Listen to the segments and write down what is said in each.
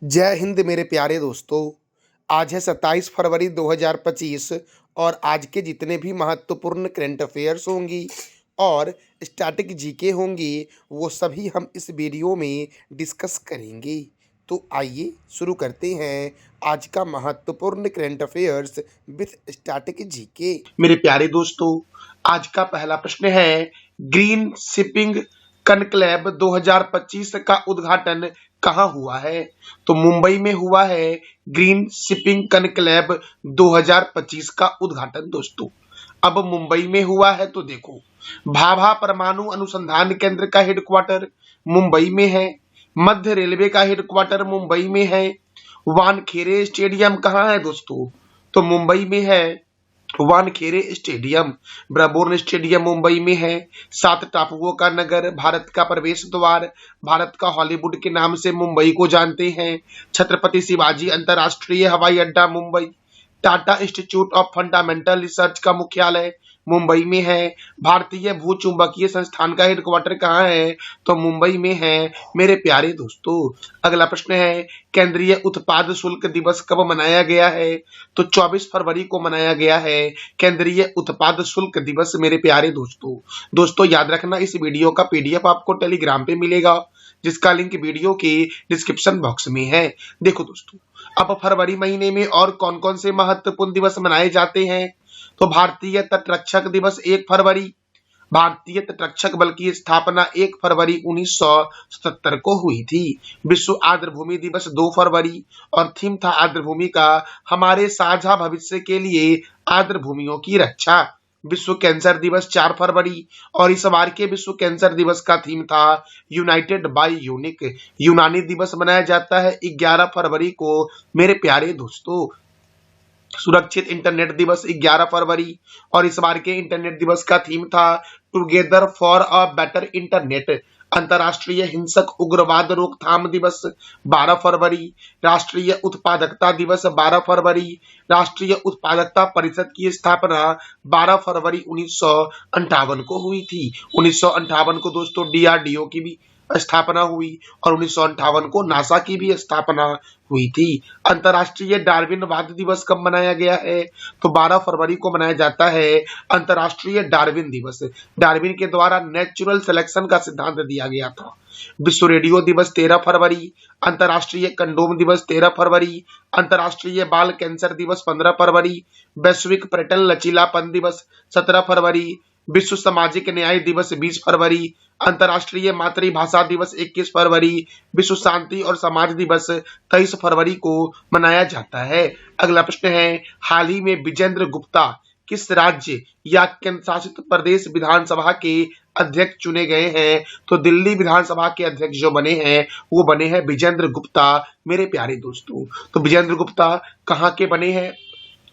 जय हिंद मेरे प्यारे दोस्तों। आज है 27 फरवरी 2025 और आज के जितने भी महत्वपूर्ण करंट अफेयर्स होंगी और स्टैटिक जीके होंगी वो सभी हम इस वीडियो में डिस्कस करेंगे। तो आइए शुरू करते हैं आज का महत्वपूर्ण current affairs with static GK. मेरे प्यारे दोस्तों, आज का पहला प्रश्न है, ग्रीन शिपिंग कनक्लेव 2025 का उद्घाटन कहाँ हुआ है? तो मुंबई में हुआ है ग्रीन शिपिंग कनक्लेव 2025 का उद्घाटन। दोस्तों, अब मुंबई में हुआ है तो देखो, भाभा परमाणु अनुसंधान केंद्र का हेडक्वार्टर मुंबई में है, मध्य रेलवे का हेडक्वार्टर मुंबई में है, वानखेड़े स्टेडियम कहाँ है दोस्तों? तो मुंबई में है वानखेड़े स्टेडियम। ब्रबोर्न स्टेडियम मुंबई में है। 7 टापुओं का नगर, भारत का प्रवेश द्वार, भारत का हॉलीवुड के नाम से मुंबई को जानते हैं। छत्रपति शिवाजी अंतर्राष्ट्रीय हवाई अड्डा Mumbai. Tata institute of fundamental research का मुख्यालय मुंबई में है। भारतीय भूचुंबकीय संस्थान का हेडक्वार्टर कहाँ है? तो मुंबई में है मेरे प्यारे दोस्तों। अगला प्रश्न है, केंद्रीय उत्पाद शुल्क दिवस कब मनाया गया है? तो 24 फरवरी को मनाया गया है केंद्रीय उत्पाद शुल्क दिवस मेरे प्यारे दोस्तों याद रखना, इस वीडियो का पीडीएफ आपको टेलीग्राम पे मिलेगा जिसका लिंक वीडियो के डिस्क्रिप्शन बॉक्स में है। देखो दोस्तों, अब फरवरी महीने में और कौन कौन से महत्वपूर्ण दिवस मनाए जाते हैं? तो भारतीय तटरक्षक दिवस 1 फरवरी, भारतीय तटरक्षक बल की स्थापना 1 फरवरी 1977 को हुई थी। विश्व आर्द्रभूमि दिवस 2 फरवरी और थीम था आर्द्रभूमि का हमारे साझा भविष्य के लिए आर्द्रभूमियों की रक्षा। विश्व कैंसर दिवस 4 फरवरी और इस बार के विश्व कैंसर दिवस का थीम था यूनाइटेड बाय यूनिक। यूनानी दिवस मनाया जाता है 11 फरवरी को मेरे प्यारे दोस्तों। सुरक्षित इंटरनेट दिवस 11 फरवरी और इस बार के इंटरनेट दिवस का थीम था together for a better internet. अंतर्राष्ट्रीय हिंसक उग्रवाद रोकथाम दिवस 12 फरवरी। राष्ट्रीय उत्पादकता दिवस 12 फरवरी। राष्ट्रीय उत्पादकता परिषद की स्थापना 12 फरवरी 1958 को हुई थी। 1958 को दोस्तों डीआरडीओ की भी स्थापना हुई और 1958 को नासा की भी स्थापना हुई थी। अंतर्राष्ट्रीय डार्विनवाद दिवस कब मनाया गया है? तो 12 फरवरी को मनाया जाता है अंतर्राष्ट्रीय डार्विन दिवस। डार्विन के द्वारा नेचुरल सिलेक्शन का सिद्धांत दिया गया था। विश्व रेडियो दिवस 13 फरवरी। अंतर्राष्ट्रीय कंडोम दिवस 13 फरवरी। अंतर्राष्ट्रीय बाल कैंसर दिवस 15 फरवरी। वैश्विक पर्यटन लचीलापन दिवस 17 फरवरी। विश्व सामाजिक न्याय दिवस 20 फरवरी। अंतर्राष्ट्रीय मातृभाषा दिवस 21 फरवरी। विश्व शांति और समाज दिवस 23 फरवरी को मनाया जाता है। अगला प्रश्न है, हाल ही में विजेंद्र गुप्ता किस राज्य या केंद्र शासित प्रदेश विधानसभा के अध्यक्ष चुने गए हैं? तो दिल्ली विधानसभा के अध्यक्ष जो बने हैं वो बने हैं विजेंद्र गुप्ता मेरे प्यारे दोस्तों। तो विजेंद्र गुप्ता कहाँ के बने हैं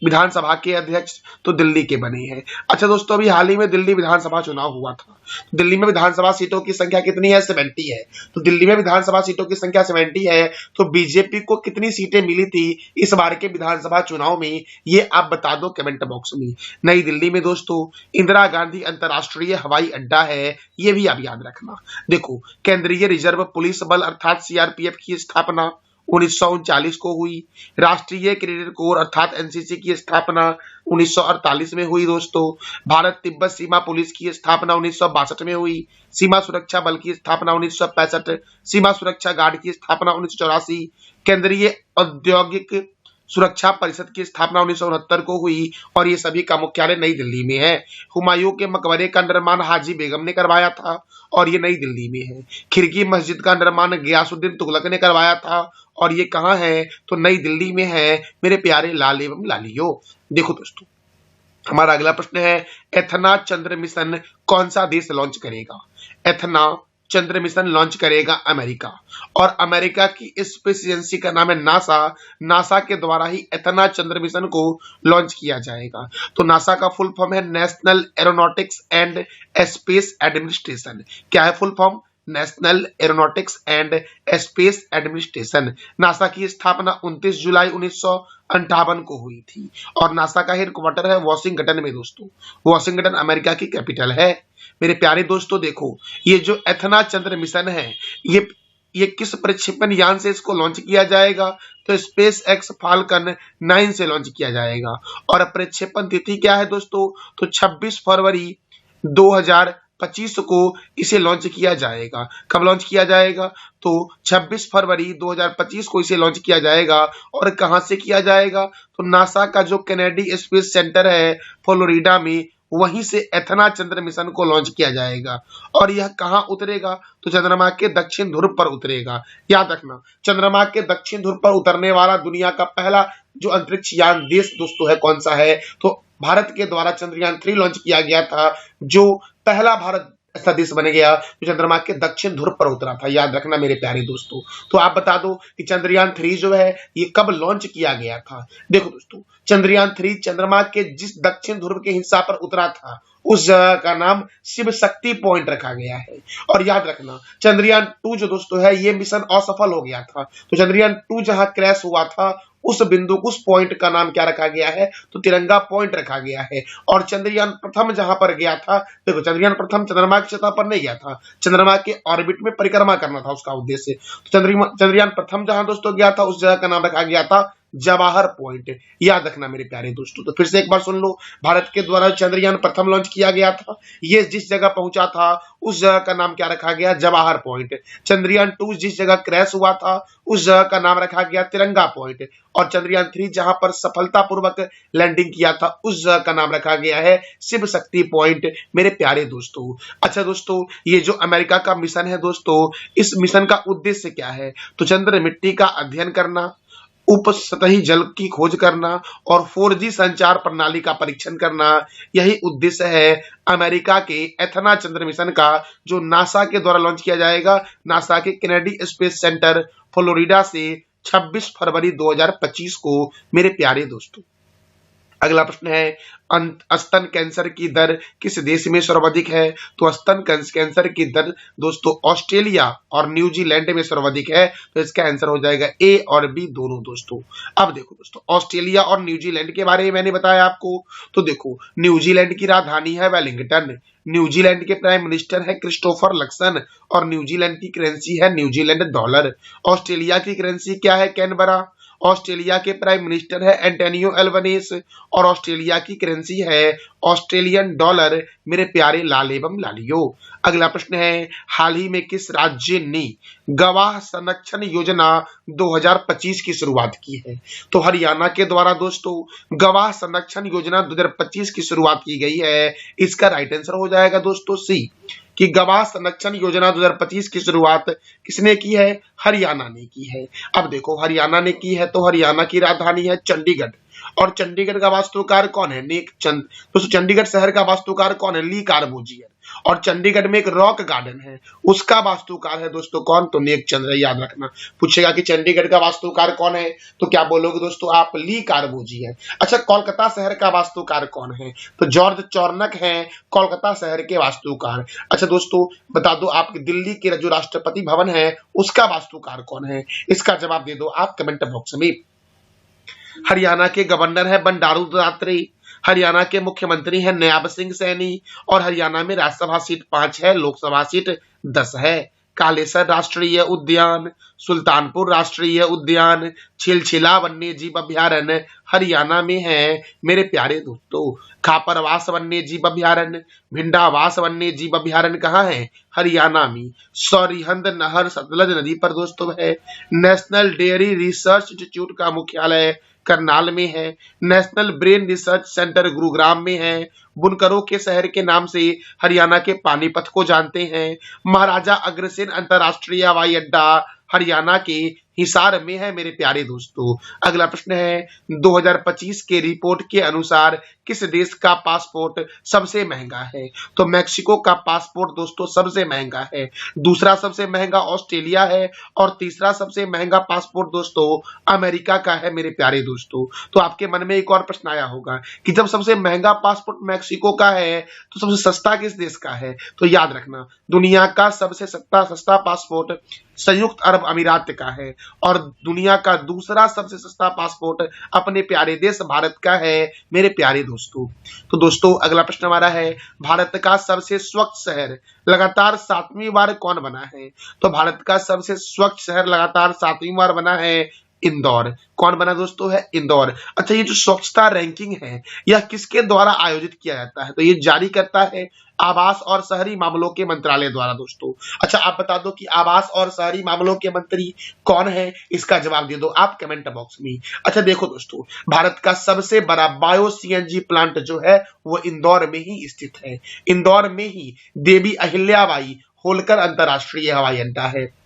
विधानसभा के अध्यक्ष? तो दिल्ली के बने हैं। अच्छा दोस्तों, अभी हाल ही में दिल्ली विधानसभा चुनाव हुआ था। दिल्ली में विधानसभा सीटों की संख्या कितनी है? 70 है। तो दिल्ली में विधानसभा सीटों की संख्या 70 है। तो बीजेपी को कितनी सीटें मिली थी इस बार के विधानसभा चुनाव में, ये आप बता दो कमेंट बॉक्स में। नई दिल्ली में दोस्तों इंदिरा गांधी अंतर्राष्ट्रीय हवाई अड्डा है, ये भी आप याद रखना। देखो, केंद्रीय रिजर्व पुलिस बल अर्थात सीआरपीएफ की स्थापना 1939 को हुई। राष्ट्रीय क्रेडिट कोर अर्थात एनसीसी की स्थापना 1948 में हुई दोस्तों। भारत तिब्बत सीमा पुलिस की स्थापना 1962 में हुई। सीमा सुरक्षा बल की स्थापना 1965। सीमा सुरक्षा गार्ड की स्थापना 1984। केंद्रीय औद्योगिक सुरक्षा परिषद की स्थापना 1969 को हुई और ये सभी का मुख्यालय नई दिल्ली में है। हुमायूं के मकबरे का निर्माण हाजी बेगम ने करवाया था और ये नई दिल्ली में है। खिड़की मस्जिद का निर्माण गयासुद्दीन तुगलक ने करवाया था और ये कहाँ है? तो नई दिल्ली में है मेरे प्यारे लाल एवं लालियो। देखो दोस्तों, हमारा अगला प्रश्न है, एथना चंद्र मिशन कौन सा देश लॉन्च करेगा? एथना चंद्र मिशन लॉन्च करेगा अमेरिका और अमेरिका की स्पेस एजेंसी का नाम है नासा। नासा के द्वारा ही एथना चंद्र मिशन को लॉन्च किया जाएगा। तो नासा का फुल फॉर्म है national aeronautics and space administration. क्या है full form? National aeronautics and space administration. NASA की स्थापना 29 जुलाई 1958 को हुई थी और नासा का हेडक्वार्टर है वॉशिंगटन में दोस्तों। वॉशिंगटन अमेरिका की कैपिटल है। मेरे प्यारे दोस्तों देखो, ये जो एथना चंद्र मिशन है ये ये किस प्रक्षेपण यान से इसको लॉन्च किया जाएगा? तो स्पेस एक्स फाल्कन 9 से लॉन्च किया जाएगा। और प्रक्षेपण तिथि क्या है दोस्तों? तो 26 फरवरी 2025 को इसे लॉन्च किया जाएगा। कब लॉन्च किया जाएगा? तो 26 फरवरी 2025 को इसे लॉन्च किया जाएगा। और कहां से किया जाएगा? तो नासा का जो केनेडी स्पेस सेंटर है फ्लोरिडा में, वहीं से एथना चंद्र मिशन को लॉन्च किया जाएगा। और यह कहां उतरेगा? तो चंद्रमा के दक्षिण ध्रुव पर उतरेगा। याद रखना, चंद्रमा के दक्षिण ध्रुव पर उतरने वाला दुनिया का पहला जो अंतरिक्ष यान देश दोस्तों है कौन सा है? तो भारत के द्वारा चंद्रयान 3 लॉन्च किया गया था, जो पहला भारत ऐसा देश बन गया जो चंद्रमा के दक्षिण ध्रुव पर उतरा था। याद रखना मेरे प्यारे दोस्तों। तो आप बता दो कि चंद्रयान 3 जो है ये कब लॉन्च किया गया था। देखो दोस्तों, चंद्रयान 3 चंद्रमा के जिस दक्षिण ध्रुव के हिस्सा पर उतरा था उस जगह का नाम शिव शक्ति पॉइंट रखा गया है। और याद रखना, चंद्रयान 2 जो दोस्तों है ये मिशन असफल हो गया था। तो चंद्रयान 2 जहां क्रैश हुआ था उस बिंदु, उस पॉइंट का नाम क्या रखा गया है? तो तिरंगा पॉइंट रखा गया है। और चंद्रयान प्रथम जहां पर गया था, देखो चंद्रयान प्रथम चंद्रमा की सतह पर नहीं गया था, चंद्रमा के ऑर्बिट में परिक्रमा करना था उसका उद्देश्य। तो चंद्रयान प्रथम जहां दोस्तों गया था उस जगह का नाम रखा गया था जवाहर पॉइंट। याद रखना मेरे प्यारे दोस्तों। तो फिर से एक बार सुन लो, भारत के द्वारा चंद्रयान प्रथम लॉन्च किया गया था, ये जिस जगह पहुंचा था उस जगह का नाम क्या रखा गया? जवाहर पॉइंट। चंद्रयान 2 जिस जगह क्रैश हुआ था उस जगह का नाम रखा गया तिरंगा पॉइंट। और चंद्रयान 3 जहां पर सफलतापूर्वक लैंडिंग किया था उस जगह का नाम रखा गया है शिव शक्ति पॉइंट मेरे प्यारे दोस्तों। अच्छा दोस्तों, ये जो अमेरिका का मिशन है दोस्तों, इस मिशन का उद्देश्य क्या है? तो चंद्र मिट्टी का अध्ययन करना, उपसतही जल की खोज करना और 4G संचार प्रणाली का परीक्षण करना, यही उद्देश्य है अमेरिका के एथना चंद्र मिशन का, जो नासा के द्वारा लॉन्च किया जाएगा, नासा के केनेडी स्पेस सेंटर फ्लोरिडा से 26 फरवरी 2025 को मेरे प्यारे दोस्तों। अगला प्रश्न है, स्तन कैंसर की दर किस देश में सर्वाधिक है? तो स्तन कैंसर की दर दोस्तों ऑस्ट्रेलिया और न्यूजीलैंड में सर्वाधिक है। तो इसका आंसर हो जाएगा ए और बी दोनों दोस्तों। अब देखो दोस्तों, ऑस्ट्रेलिया और न्यूजीलैंड के बारे में मैंने बताया आपको। तो देखो, न्यूजीलैंड की राजधानी है वेलिंगटन, न्यूजीलैंड के प्राइम मिनिस्टर है क्रिस्टोफर लक्सन और न्यूजीलैंड की करेंसी है न्यूजीलैंड डॉलर। ऑस्ट्रेलिया की करेंसी क्या है? कैनबरा। ऑस्ट्रेलिया के प्राइम मिनिस्टर है एंटोनियो एल्बनीस और ऑस्ट्रेलिया की करेंसी है ऑस्ट्रेलियन डॉलर मेरे प्यारे लाल एवं लालियो। अगला प्रश्न है, हाल ही में किस राज्य ने गवाह संरक्षण योजना 2025 की शुरुआत की है? तो हरियाणा के द्वारा दोस्तों गवाह संरक्षण योजना 2025 की शुरुआत की गई है। इसका राइट आंसर हो जाएगा दोस्तों सी, कि गवाह संरक्षण योजना 2025 की शुरुआत किसने की है? हरियाणा ने की है। अब देखो, हरियाणा ने की है तो हरियाणा की राजधानी है चंडीगढ़, और चंडीगढ़ का वास्तुकार कौन है? नेक चंद। दोस्तों चंडीगढ़ शहर का वास्तुकार कौन है? ली कार्बोजियर। और चंडीगढ़ में एक रॉक गार्डन है, उसका वास्तुकार है दोस्तों कौन? तो नेक चंद है। याद रखना, पूछेगा कि चंडीगढ़ का वास्तुकार कौन है, तो क्या बोलोगे दोस्तों आप? ली कार्बोजियर। अच्छा, कोलकाता शहर का वास्तुकार कौन है? तो जॉर्ज चॉर्नक है कोलकाता शहर के वास्तुकार। अच्छा दोस्तों, बता दो आप दिल्ली के जो राष्ट्रपति भवन है उसका वास्तुकार कौन है? इसका जवाब दे दो आप कमेंट बॉक्स में। हरियाणा के गवर्नर है बंडारू दत्तात्रेय, हरियाणा के मुख्यमंत्री हैं नायब सिंह सैनी, और हरियाणा में राज्यसभा सीट 5 है, लोकसभा सीट 10 है। कालेसर राष्ट्रीय उद्यान, सुल्तानपुर राष्ट्रीय उद्यान, छिलछिला वन्य जीव अभ्यारण्य हरियाणा में है मेरे प्यारे दोस्तों। खापरवास वन्य जीव अभ्यारण्य, भिंडावास वन्य जीव अभ्यारण्य कहाँ है? हरियाणा में। सौरिहंद नहर सतलज नदी पर दोस्तों है। नेशनल डेयरी रिसर्च इंस्टीट्यूट का मुख्यालय करनाल में है। National brain research centre Gurugram में है। बुनकरों के शहर के नाम से हरियाणा के पानीपत को जानते हैं। महाराजा अग्रसेन अंतरराष्ट्रीय हवाई अड्डा हरियाणा के हिसार में है मेरे प्यारे दोस्तों। अगला प्रश्न है, 2025 के रिपोर्ट के अनुसार किस देश का पासपोर्ट सबसे महंगा है? तो मैक्सिको का पासपोर्ट दोस्तों सबसे महंगा है, दूसरा सबसे महंगा ऑस्ट्रेलिया है, और तीसरा सबसे महंगा पासपोर्ट दोस्तों अमेरिका का है मेरे प्यारे दोस्तों। तो आपके मन में एक और प्रश्न आया होगा कि जब सबसे महंगा पासपोर्ट मैक्सिको का है तो सबसे सस्ता किस देश का है? तो याद रखना, दुनिया का सबसे सस्ता पासपोर्ट संयुक्त अरब अमीरात का है और दुनिया का दूसरा सबसे सस्ता पासपोर्ट अपने प्यारे देश भारत का है मेरे प्यारे दोस्तों। तो दोस्तों अगला प्रश्न हमारा है, भारत का सबसे स्वच्छ शहर लगातार 7वीं बार कौन बना है? तो भारत का सबसे स्वच्छ शहर लगातार 7वीं बार बना है इंदौर। कौन बना दोस्तों? है इंदौर। अच्छा, ये जो स्वच्छता रैंकिंग है यह किसके द्वारा आयोजित किया जाता है? तो ये जारी करता है आवास और शहरी मामलों के मंत्रालय द्वारा दोस्तों। अच्छा, आप बता दो कि आवास और शहरी मामलों के मंत्री कौन है? इसका जवाब दे दो आप कमेंट बॉक्स में। अच्छा देखो दोस्तों, भारत का सबसे बड़ा बायो सीएनजी प्लांट जो है वो इंदौर में ही स्थित है। इंदौर में ही देवी अहिल्याबाई होलकर अंतरराष्ट्रीय हवाई अड्डा है।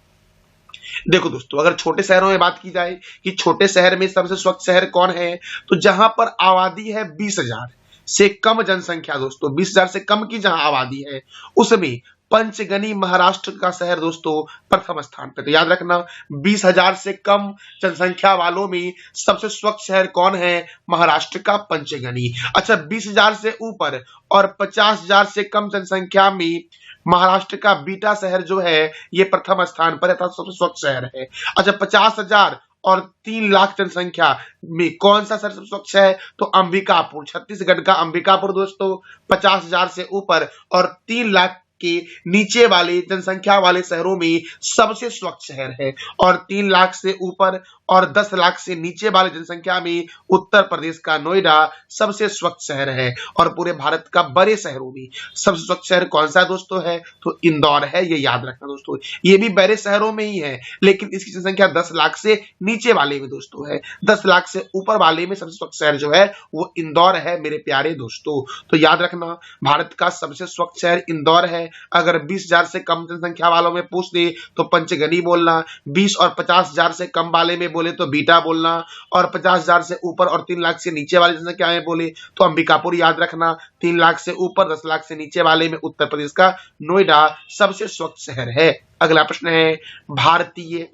देखो दोस्तों, अगर छोटे शहरों में बात की जाए कि छोटे शहर में सबसे स्वच्छ शहर कौन है, तो जहां पर आबादी है 20,000 से कम जनसंख्या दोस्तों, 20,000 से कम की जहां आबादी है उसमें पंचगनी महाराष्ट्र का शहर दोस्तों प्रथम स्थान पे। तो याद रखना 20,000 से कम जनसंख्या वालों में सबसे स्वच्छ शहर कौन है? महाराष्ट्र का पंचगनी। अच्छा, 20,000 से ऊपर और 50,000 से कम जनसंख्या में महाराष्ट्र का बीटा शहर जो है ये प्रथम स्थान पर है, सबसे स्वच्छ शहर है। अच्छा, 50,000 और 3 लाख जनसंख्या में कौन सा शहर सबसे स्वच्छ है? तो अंबिकापुर, छत्तीसगढ़ का अंबिकापुर दोस्तों 50,000 से ऊपर और 3 लाख के नीचे वाले जनसंख्या वाले शहरों में सबसे स्वच्छ शहर है। और 3 लाख से ऊपर और 10 लाख से नीचे वाले जनसंख्या में उत्तर प्रदेश का नोएडा सबसे स्वच्छ शहर है। और पूरे भारत का बड़े शहरों में सबसे स्वच्छ शहर कौन सा दोस्तों है? तो इंदौर है। ये याद रखना दोस्तों, ये भी बड़े शहरों में ही है लेकिन इसकी जनसंख्या 10 लाख से नीचे वाले में दोस्तों है। 10 लाख से ऊपर वाले में सबसे स्वच्छ शहर जो है वो इंदौर है मेरे प्यारे दोस्तों। तो याद रखना, भारत का सबसे स्वच्छ शहर इंदौर है। अगर 20,000 से कम जनसंख्या वालों में पूछ दे तो पंचगनी बोलना, 20 और 50,000 से कम वाले में बोले तो बीटा बोलना, और 50,000 से ऊपर और 3 लाख से नीचे वाले जनसंख्या में बोले तो अंबिकापुर याद रखना। 3 लाख से ऊपर 10 लाख से नीचे वाले में उत्तर प्रदेश का नोएडा सबसे स्वच्छ शहर है। अगला प्रश्न है, भारतीय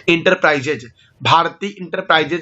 इंटरप्राइजेज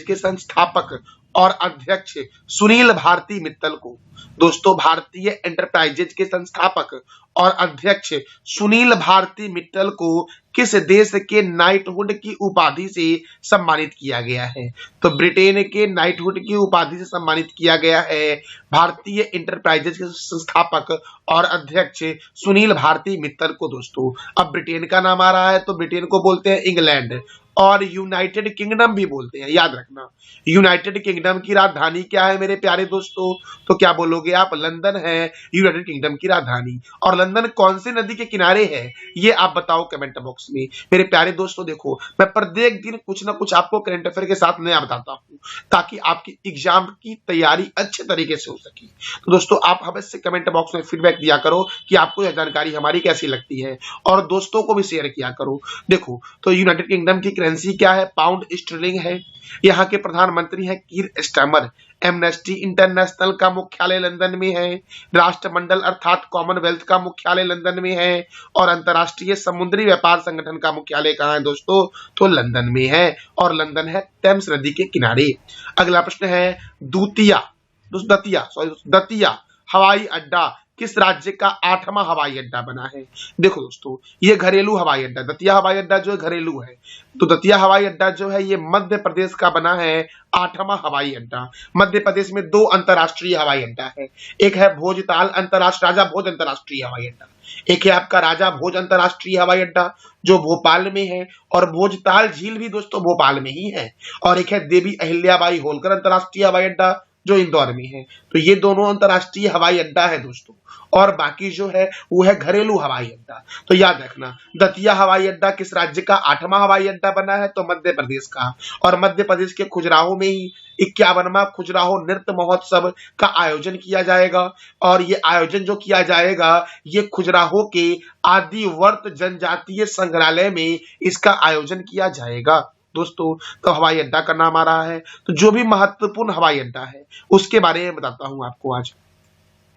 के संस्थापक और अध्यक्ष सुनील भारती मित्तल को, दोस्तों भारतीय एंटरप्राइजेज के संस्थापक और अध्यक्ष सुनील भारती मित्तल को किस देश के नाइटहुड की उपाधि से सम्मानित किया गया है? तो ब्रिटेन के नाइटहुड की उपाधि से सम्मानित किया गया है भारतीय इंटरप्राइजेज के संस्थापक और अध्यक्ष सुनील भारती मित्तल को दोस्तों। अब ब्रिटेन का नाम आ रहा है तो ब्रिटेन को बोलते हैं इंग्लैंड और यूनाइटेड किंगडम भी बोलते हैं। याद रखना, यूनाइटेड किंगडम की राजधानी क्या है मेरे प्यारे दोस्तों? तो क्या बोलोगे आप? लंदन है यूनाइटेड किंगडम की राजधानी। और लंदन कौन सी नदी के किनारे है ये आप बताओ कमेंट बॉक्स में। मेरे प्यारे दोस्तों देखो, मैं प्रत्येक दिन कुछ ना कुछ आपको करंट अफेयर के साथ नया बताता हूँ ताकि आपकी एग्जाम की तैयारी अच्छे तरीके से हो सके। तो दोस्तों आप अवश्य कमेंट बॉक्स में फीडबैक दिया करो कि आपको यह जानकारी हमारी कैसी लगती है और दोस्तों को भी शेयर किया करो। देखो, तो यूनाइटेड किंगडम की करेंसी क्या है? पाउंड स्टर्लिंग है। यहाँ के प्रधानमंत्री हैं कीर स्टारमर। एमनेस्टी इंटरनेशनल का मुख्यालय लंदन में है। राष्ट्रमंडल अर्थात कॉमनवेल्थ का मुख्यालय लंदन में है। और अंतरराष्ट्रीय समुद्री व्यापार संगठन का मुख्यालय कहाँ है दोस्तों? तो लंदन में है और लंदन है टेम्स नदी के किनारे। अगला प्रश्न है, दतिया हवाई अड्डा किस राज्य का 8वां हवाई अड्डा बना है? देखो दोस्तों, ये घरेलू हवाई अड्डा, दतिया हवाई अड्डा जो है घरेलू है। तो दतिया हवाई अड्डा जो है ये मध्य प्रदेश का बना है 8वां हवाई अड्डा। मध्य प्रदेश में 2 अंतरराष्ट्रीय हवाई अड्डा है। एक है भोजताल राजा भोज अंतरराष्ट्रीय हवाई अड्डा, एक है आपका राजा भोज अंतरराष्ट्रीय हवाई अड्डा जो भोपाल में है और भोजताल झील भी दोस्तों भोपाल में ही है। और एक है देवी अहिल्याबाई होलकर अंतरराष्ट्रीय हवाई अड्डा जो इंदौर में है। तो ये दोनों अंतरराष्ट्रीय हवाई अड्डा है दोस्तों और बाकी जो है वो है घरेलू हवाई अड्डा। तो याद रखना, दतिया हवाई अड्डा किस राज्य का 8वां हवाई अड्डा बना है? तो मध्य प्रदेश का। और मध्य प्रदेश के खजुराहो में ही 51वां खजुराहो नृत्य महोत्सव का आयोजन किया जाएगा। और ये आयोजन जो किया जाएगा ये खजुराहो के आदिवर्त जनजातीय संग्रहालय में इसका आयोजन किया जाएगा दोस्तों। तो हवाई अड्डा का नाम आ रहा है। तो जो भी महत्वपूर्ण हवाई अड्डा है उसके बारे में बताता हूं आपको आज।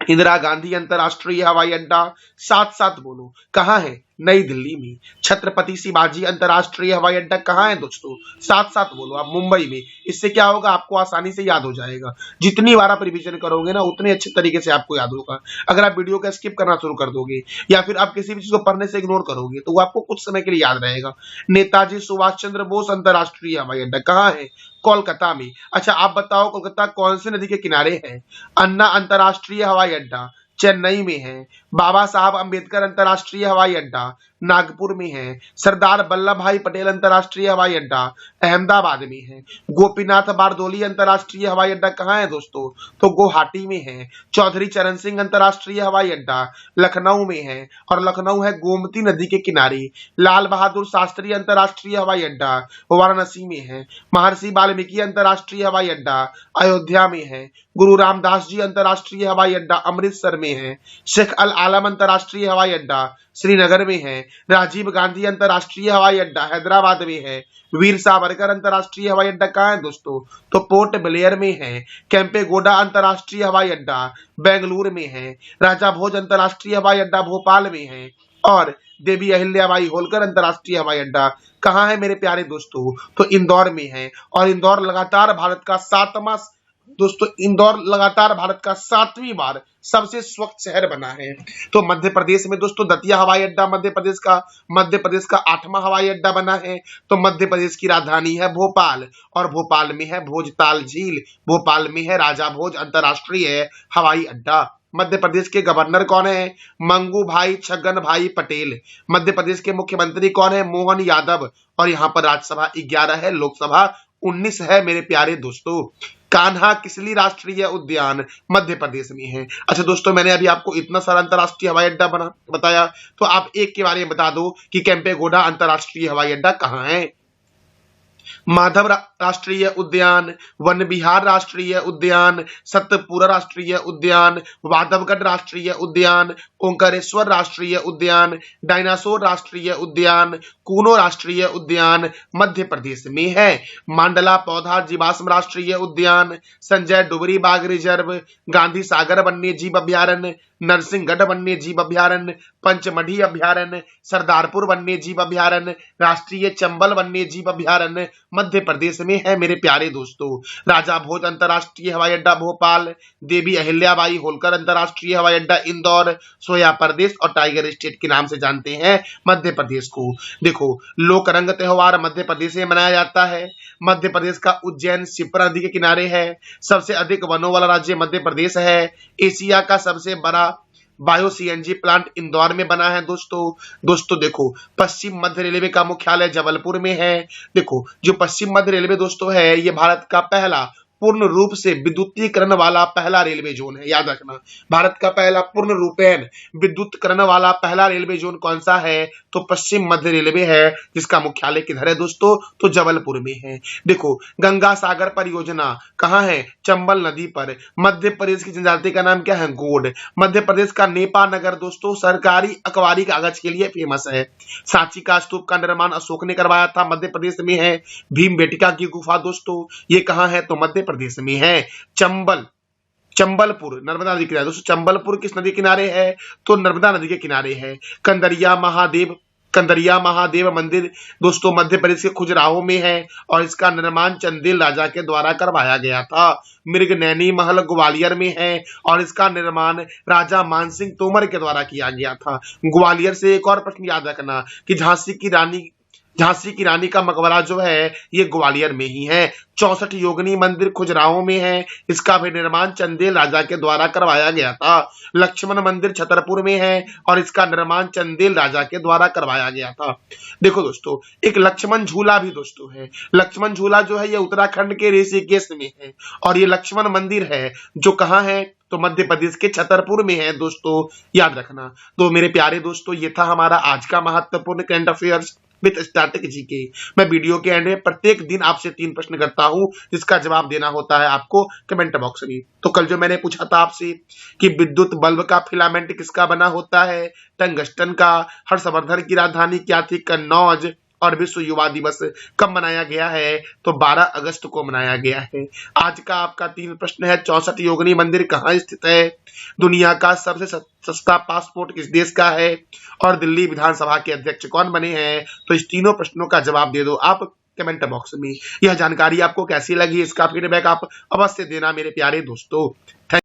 इंदिरा गांधी अंतरराष्ट्रीय हवाई अड्डा, साथ साथ बोलो, कहां है? नई दिल्ली में। छत्रपति शिवाजी अंतरराष्ट्रीय हवाई अड्डा कहाँ है दोस्तों? साथ साथ बोलो आप, मुंबई में। इससे क्या होगा, आपको आसानी से याद हो जाएगा। जितनी बार आप रिवीजन करोगे ना, उतने अच्छे तरीके से आपको याद होगा। अगर आप वीडियो का स्किप करना शुरू कर दोगे या फिर आप किसी भी चीज को पढ़ने से इग्नोर करोगे तो वो आपको कुछ समय के लिए याद रहेगा। नेताजी सुभाष चंद्र बोस अंतरराष्ट्रीय हवाई अड्डा कहाँ है? कोलकाता में। अच्छा आप बताओ, कोलकाता कौन सी नदी के किनारे है? अन्ना अंतरराष्ट्रीय हवाई अड्डा चेन्नई में है। बाबा साहब अंबेडकर अंतरराष्ट्रीय हवाई अड्डा नागपुर में है। सरदार वल्लभ भाई पटेल अंतरराष्ट्रीय हवाई अड्डा अहमदाबाद में है। गोपीनाथ बारदोली अंतरराष्ट्रीय हवाई अड्डा कहाँ है दोस्तों? तो गुवाहाटी में है। चौधरी चरण सिंह अंतरराष्ट्रीय हवाई अड्डा लखनऊ में है, और लखनऊ है गोमती नदी के किनारे। लाल बहादुर शास्त्री अंतरराष्ट्रीय हवाई अड्डा वाराणसी में है। महर्षि वाल्मीकि अंतरराष्ट्रीय हवाई अड्डा अयोध्या में है। गुरु रामदास जी अंतरराष्ट्रीय हवाई अड्डा अमृतसर में है। शेख अल आलम अंतरराष्ट्रीय हवाई अड्डा श्रीनगर में है। राजीव गांधी अंतरराष्ट्रीय हवाई अड्डा हैदराबाद में है। वीर सावरकर अंतरराष्ट्रीय हवाई अड्डा कहाँ है दोस्तों? तो पोर्ट ब्लेयर में है। केम्पेगौड़ा अंतरराष्ट्रीय हवाई अड्डा बेंगलुरु में है। राजा भोज अंतरराष्ट्रीय हवाई अड्डा भोपाल में है। और देवी अहिल्याबाई होलकर अंतरराष्ट्रीय हवाई अड्डा कहाँ है मेरे प्यारे दोस्तों? तो इंदौर में है। और इंदौर लगातार भारत का सातवीं बार सबसे स्वच्छ शहर बना है। तो मध्य प्रदेश में दोस्तों दतिया हवाई अड्डा मध्य प्रदेश का 8वां हवाई अड्डा बना है। तो मध्य प्रदेश की राजधानी है भोपाल, और भोपाल में है भोजताल झील। भोपाल में है राजा भोज अंतरराष्ट्रीय हवाई अड्डा। मध्य प्रदेश के गवर्नर कौन है? मंगू भाई छगन भाई पटेल। मध्य प्रदेश के मुख्यमंत्री कौन है? मोहन यादव। और यहाँ पर राज्यसभा 11 है, लोकसभा 19 है मेरे प्यारे दोस्तों। कान्हा किसली राष्ट्रीय उद्यान मध्य प्रदेश में है। अच्छा दोस्तों, मैंने अभी आपको इतना सारा अंतरराष्ट्रीय हवाई अड्डा बताया, तो आप एक के बारे में बता दो कि केम्पेगौड़ा अंतरराष्ट्रीय हवाई अड्डा कहाँ है? माधव राष्ट्रीय उद्यान, वन विहार राष्ट्रीय उद्यान, सतपुरा राष्ट्रीय उद्यान, वाधवगढ़ राष्ट्रीय उद्यान, ओंकारेश्वर राष्ट्रीय उद्यान, डायनासोर राष्ट्रीय उद्यान, कूनो राष्ट्रीय उद्यान मध्य प्रदेश में है। मांडला पौधा जीवाश्म राष्ट्रीय उद्यान, संजय डुबरी बाघ रिजर्व, गांधी सागर वन्य जीव अभ्यारण्य, नरसिंहगढ़ वन्य जीव अभ्यारण्य, पंचमढ़ी अभ्यारण्य, सरदारपुर वन्य जीव अभ्यारण्य, राष्ट्रीय चंबल वन्य जीव अभ्यारण्य मध्य प्रदेश में है मेरे प्यारे दोस्तों। राजा भोज अंतरराष्ट्रीय हवाई अड्डा भोपाल, देवी अहिल्याबाई होलकर अंतरराष्ट्रीय हवाई अड्डा इंदौर, सोया प्रदेश और टाइगर स्टेट के नाम से जानते हैं मध्य प्रदेश को। देखो, लोक रंग त्योहार मध्य प्रदेश में मनाया जाता है। मध्य प्रदेश का उज्जैन शिप्रा नदी के किनारे है। सबसे अधिक वनों वाला राज्य मध्य प्रदेश है। एशिया का सबसे बड़ा बायो सीएनजी प्लांट इंदौर में बना है दोस्तों देखो, पश्चिम मध्य रेलवे का मुख्यालय जबलपुर में है। देखो, जो पश्चिम मध्य रेलवे दोस्तों है, ये भारत का पहला पूर्ण रूप से विद्युतीकरण वाला पहला रेलवे जोन है। याद रखना, भारत का पहला पूर्ण रूपेण विद्युतीकरण वाला पहला रेलवे जोन कौन सा है? तो पश्चिम मध्य रेलवे है, जिसका मुख्यालय किधर है दोस्तों? तो जबलपुर में है। देखो, गंगा सागर परियोजना कहाँ है? चंबल नदी पर। मध्य प्रदेश की जनजाति का नाम क्या है? गोंड। मध्य प्रदेश का नेपा नगर दोस्तों सरकारी अखबारी कागज के लिए फेमस है। सांची का स्तूप का निर्माण अशोक ने करवाया था, मध्य प्रदेश में है। भीमबेटका की गुफा दोस्तों ये कहाँ है? तो मध्य प्रदेश में है। चंबलपुर नर्मदा नदी किनारे दोस्तों, चंबलपुर किस नदी किनारे है? तो नर्मदा नदी के किनारे है। कंदरिया महादेव मंदिर दोस्तों मध्य प्रदेश के खजुराहो में है, और इसका निर्माण चंदेल राजा के द्वारा करवाया गया था। मृगनैनी महल ग्वालियर में है, और इसका निर्माण राजा मानसिंह तोमर के द्वारा किया गया था। ग्वालियर से एक और प्रश्न याद रखना कि झांसी की रानी का मकबरा जो है ये ग्वालियर में ही है। 64 योगिनी मंदिर खजुराहो में है, इसका भी निर्माण चंदेल राजा के द्वारा करवाया गया था। लक्ष्मण मंदिर छतरपुर में है, और इसका निर्माण चंदेल राजा के द्वारा करवाया गया था। देखो दोस्तों, एक लक्ष्मण झूला भी दोस्तों है। लक्ष्मण झूला जो है ये उत्तराखंड के ऋषिकेश में है, और ये लक्ष्मण मंदिर है जो कहाँ है? तो मध्य प्रदेश के छतरपुर में है दोस्तों, याद रखना। तो मेरे प्यारे दोस्तों, ये था हमारा आज का महत्वपूर्ण current affairs with static GK. मैं वीडियो के एंड में प्रत्येक दिन आपसे 3 प्रश्न करता हूं, जिसका जवाब देना होता है आपको कमेंट बॉक्स में। तो कल जो मैंने पूछा था आपसे कि विद्युत बल्ब का फिलामेंट किसका बना होता है? टंगस्टन का। हर्षवर्धन की राजधानी क्या थी? कन्नौज। और विश्व युवा दिवस कब मनाया गया है? तो 12 अगस्त को मनाया गया है। आज का आपका 3 प्रश्न है, 64 योगिनी मंदिर कहाँ स्थित है? दुनिया का सबसे सस्ता पासपोर्ट किस देश का है? और दिल्ली विधानसभा के अध्यक्ष कौन बने हैं? तो इस तीनों प्रश्नों का जवाब दे दो आप कमेंट बॉक्स में। यह जानकारी आपको कैसी लगी, इसका फीडबैक आप अवश्य देना मेरे प्यारे दोस्तों।